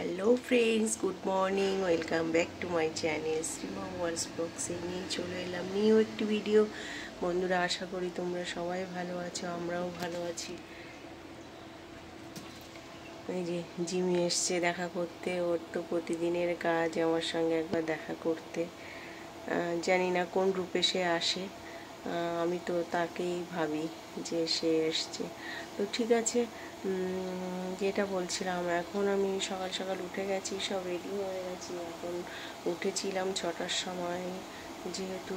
Hello friends, good morning, welcome back to my channel Shrima worlds ব্লগসে নিয়ে চলে এলাম নিউ একটি ভিডিও। বন্ধুরা, আশা করি তোমরা সবাই ভালো আছো, আমরাও ভালো আছি। এই যে জিমি এসছে দেখা করতে, ওর তো প্রতিদিনের কাজ আমার সঙ্গে একবার দেখা করতে। জানি না কোন রূপে সে আসে, আমি তো তাকেই ভাবি যে সে এসছে। তো ঠিক আছে, যেটা বলছিলাম, এখন আমি সকাল সকাল উঠে গেছি, সব রেডি হয়ে গেছি। এখন উঠেছিলাম 6টার সময়, যেহেতু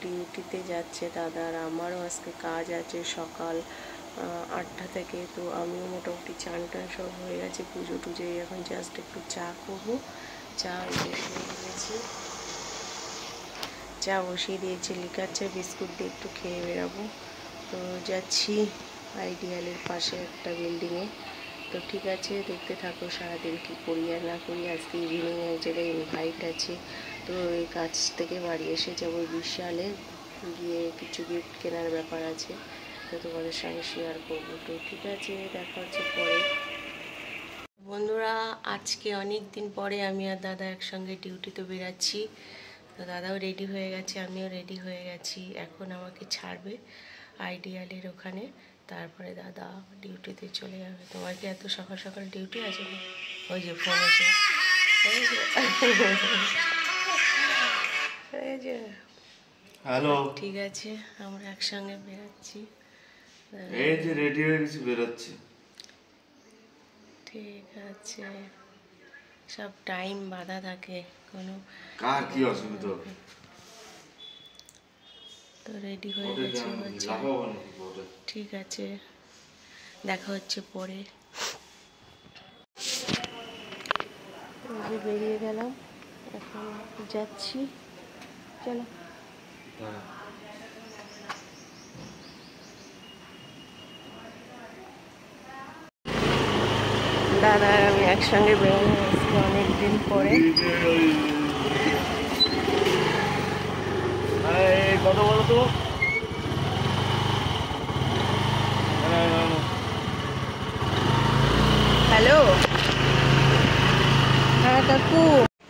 ডিউটিতে যাচ্ছে দাদার, আমারও আজকে কাজ আছে সকাল 8টা থেকে। তো আমিও মোটামুটি চান টান সব হয়ে গেছে, পুজো টুজো, এখন জাস্ট একটু চা করবো। চা দিয়েছি, চা বসিয়ে দিয়েছি, লিকার চা, বিস্কুট দিয়ে একটু খেয়ে বেরাবো। তো যাচ্ছি আইডিয়ালের পাশে একটা বিল্ডিংয়ে। তো ঠিক আছে, দেখতে থাকো সারাদিন কী করি আর না করি। আজকে ইভিনিং এক জায়গায় ইনভাইট আছে, তো এই কাজ থেকে বাড়ি এসে যাবো বিশালে, গিয়ে কিছু গিফট কেনার ব্যাপার আছে, তো তোমাদের সঙ্গে শেয়ার করবো। তো ঠিক আছে, দেখা হচ্ছে পরে। বন্ধুরা, আজকে অনেক দিন পরে আমি আর দাদা একসঙ্গে ডিউটিতে বেরাচ্ছি। তো দাদাও রেডি হয়ে গেছে, আমিও রেডি হয়ে গেছি। এখন আমাকে ছাড়বে আইডিয়ালের ওখানে, তারপরে দাদা ডিউটিতে চলে যাবে। তোমার কি এত সকাল সকাল ডিউটি আছে? ওই যে ফোন আছে, হ্যালো, ঠিক আছে, আমরা একসঙ্গে বেরাচ্ছি। এই যে রেডি হয়ে গেছি, বেরাচ্ছি। ঠিক আছে, সব টাইম বাধা থাকে, কোনো কার কি অসুবিধা হবে? তো রেডি হয়ে গেছে, ঠিক আছে, দেখা হচ্ছে পরে। বেরিয়ে গেলাম, এখন যাচ্ছি, চলো। দাদা আর আমি একসঙ্গে বেরোনো আজকে অনেকদিন পরে। কত বলো তো? হ্যালো, হ্যাঁ কাকু।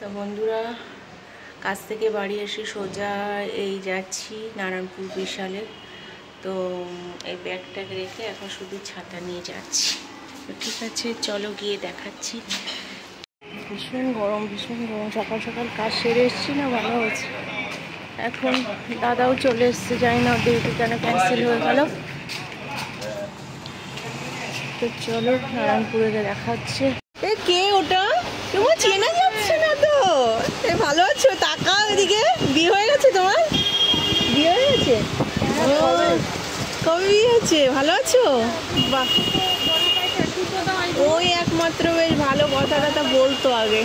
তো বন্ধুরা, কাজ থেকে বাড়ি এসে সোজা এই যাচ্ছি নারায়ণপুর বিশালে। তো এই ব্যাগটাগ রেখে এখন শুধু ছাতা নিয়ে যাচ্ছি। তো ঠিক আছে, চলো গিয়ে দেখাচ্ছি। ভীষণ গরম, ভীষণ গরম। সকাল সকাল কাজ সেরে এসেছি না, ভালো হয়েছে। এখন দাদাও চলে এসছে, জানি না ডিউটি কেন ক্যান্সেল হয়ে গেল। তো চলো, নারায়ণপুরে দেখা হচ্ছে। এ কে ওটা? তোমার চেনা যাচ্ছে না তো। ভালো আছো? তাকাও এদিকে। বিয়ে হয়ে গেছে তোমার? বিয়ে হয়ে গেছে? কবে বিয়ে হয়েছে? ভালো আছো? বাহ, ওই একমাত্র বেশ ভালো কথা টথা বলতো আগে।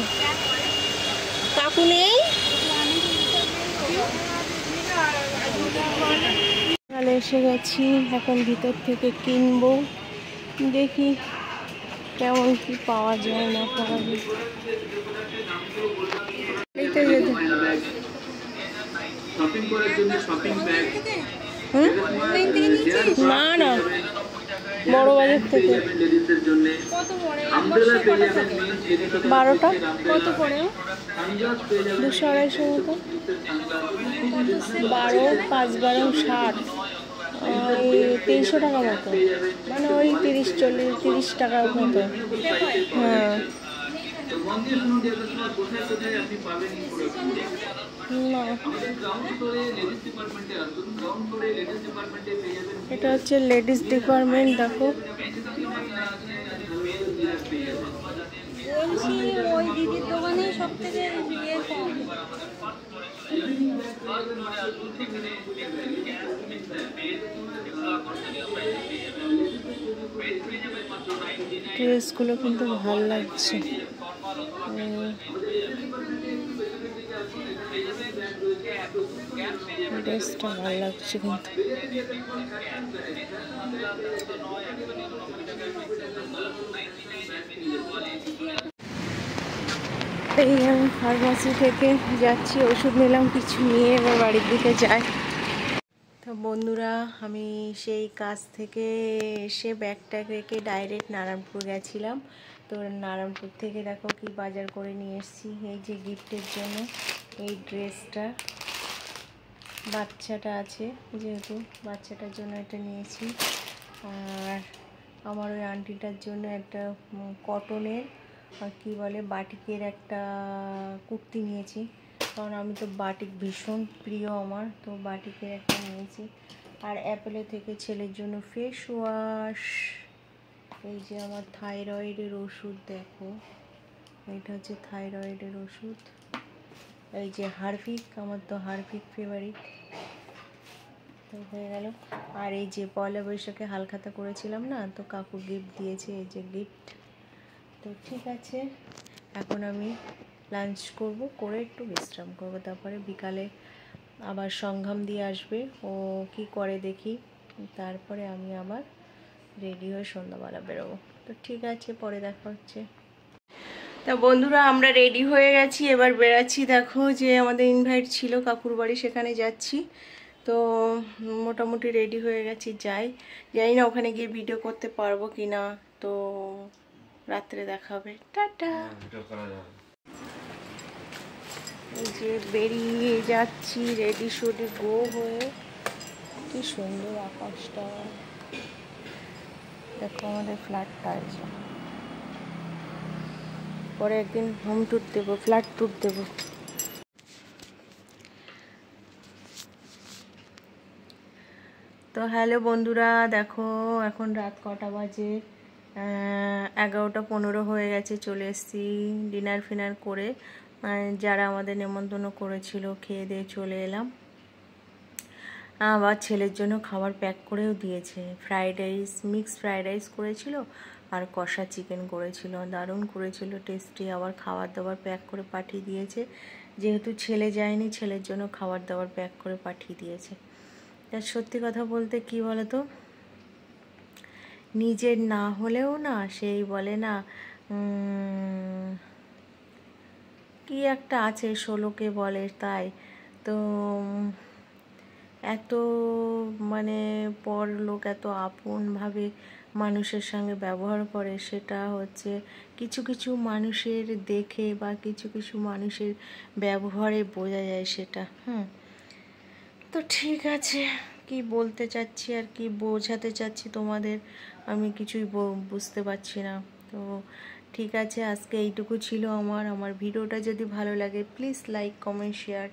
কাকু নেই? তাহলে এসে গেছি, এখন ভিতর থেকে কিনবো, দেখি কেমন কি পাওয়া যায় না পাওয়া যায়। না না, বড় বাজার থেকে। 12টা। কত পড়ে? 200-250 মতো। 12, 5, 12, 60, ওই 300 টাকা মতো, মানে ওই 30 টাকার মতো। হ্যাঁ, না, এটা হচ্ছে লেডিস ডিপার্টমেন্ট। দেখো, বলছি ওই দিদির দোকানে সব থেকে কম। ড্রেসগুলো কিন্তু ভালো লাগছে। ড্রেসটা ভালো লাগছে কিন্তু। এই আমি ফার্মাসি থেকে যাচ্ছি, ওষুধ নিলাম কিছু, নিয়ে এবার বাড়ির দিকে যাই। তো বন্ধুরা, আমি সেই কাজ থেকে এসে ব্যাগটা রেখে ডাইরেক্ট নারায়ণপুর গেছিলাম। তো নারায়ণপুর থেকে দেখো কি বাজার করে নিয়ে এসেছি। এই যে গিফটের জন্য এই ড্রেসটা, বাচ্চাটা আছে যেহেতু বাচ্চাটার জন্য এটা নিয়েছি। আর আমার ওই আন্টিটার জন্য একটা কটনের কি বলে বাটিকের একটা কুর্তি নিয়েছি, কারণ আমি তো বাটিক ভীষণ প্রিয় আমার, তো বাটিকের একটা নিয়েছি। আর অ্যাপেলে থেকে ছেলের জন্য ফেস ওয়াশ, এই যে আমার থাইরয়েডের ওষুধ, দেখো এটা হচ্ছে থাইরয়েডের ওষুধ। এই যে হারপিক, আমার তো হারপিক ফেভারিট, তো হয়ে গেল। আর এই যে পয়লা বৈশাখে হালখাতা করেছিলাম না, তো কাকু গিফট দিয়েছে, এই যে গিফট। তো ঠিক আছে, এখন আমি লাঞ্চ করব, করে একটু বিশ্রাম করব, তারপরে বিকালে আবার সংঘাম দিয়ে আসবে, ও কি করে দেখি, তারপরে আমি আবার রেডি হয়ে সন্ধ্যাবেলা বেরোবো। তো ঠিক আছে, পরে দেখা হচ্ছে। তা বন্ধুরা, আমরা রেডি হয়ে গেছি, এবার বেরাচ্ছি। দেখো যে আমাদের ইনভাইট ছিল কাকুর বাড়ি, সেখানে যাচ্ছি। তো মোটামুটি রেডি হয়ে গেছি, জানি না ওখানে গিয়ে ভিডিও করতে পারবো কি না, তো রাত্রে দেখা হবে। টাটা। এই যে বেরিয়ে যাচ্ছি রেডি শুডি গো হয়ে। কি সুন্দর আকাশটা, দেখো আমাদের ফ্ল্যাটটা আছে, পরে একদিন হোম ট্যুর দেবো, ফ্ল্যাট ট্যুর দেবো। তো হ্যালো বন্ধুরা, দেখো এখন রাত কটা বাজে, 11:15 হয়ে গেছে। চলে এসেছি ডিনার ফিনার করে, যারা আমাদের নেমন্তন্ন করেছিল খেয়ে দিয়ে চলে এলাম। আবার ছেলের জন্য খাবার প্যাক করেও দিয়েছে, fried rice, mix fried rice করেছিল আর কষা চিকেন করেছিল, দারুণ করেছিল, টেস্টি। আবার খাবার দাবার প্যাক করে পাঠিয়ে দিয়েছে, যেহেতু ছেলে যায়নি, ছেলের জন্য খাবার দাবার প্যাক করে পাঠিয়ে দিয়েছে। তা সত্যি কথা বলতে কি বলো তো, নিজের না হলেও না, সেই বলে না কি একটা আছে, 16কে বলে, তাই তো এত মানে পর লোক এত আপনভাবে মানুষের সঙ্গে ব্যবহার করে, সেটা হচ্ছে কিছু কিছু মানুষের দেখে বা কিছু কিছু মানুষের ব্যবহারে বোঝা যায় সেটা। তো ঠিক আছে, কি বলতে চাচ্ছি আর কি বোঝাতে চাচ্ছি তোমাদের, আমি কিছুই বুঝতে পারছি না। তো ঠিক আছে, আজকে এইটুকু ছিল আমার ভিডিওটা যদি ভালো লাগে please like comment share.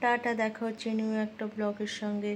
Tata, দেখা হচ্ছে নিউ একটা ব্লগের সঙ্গে।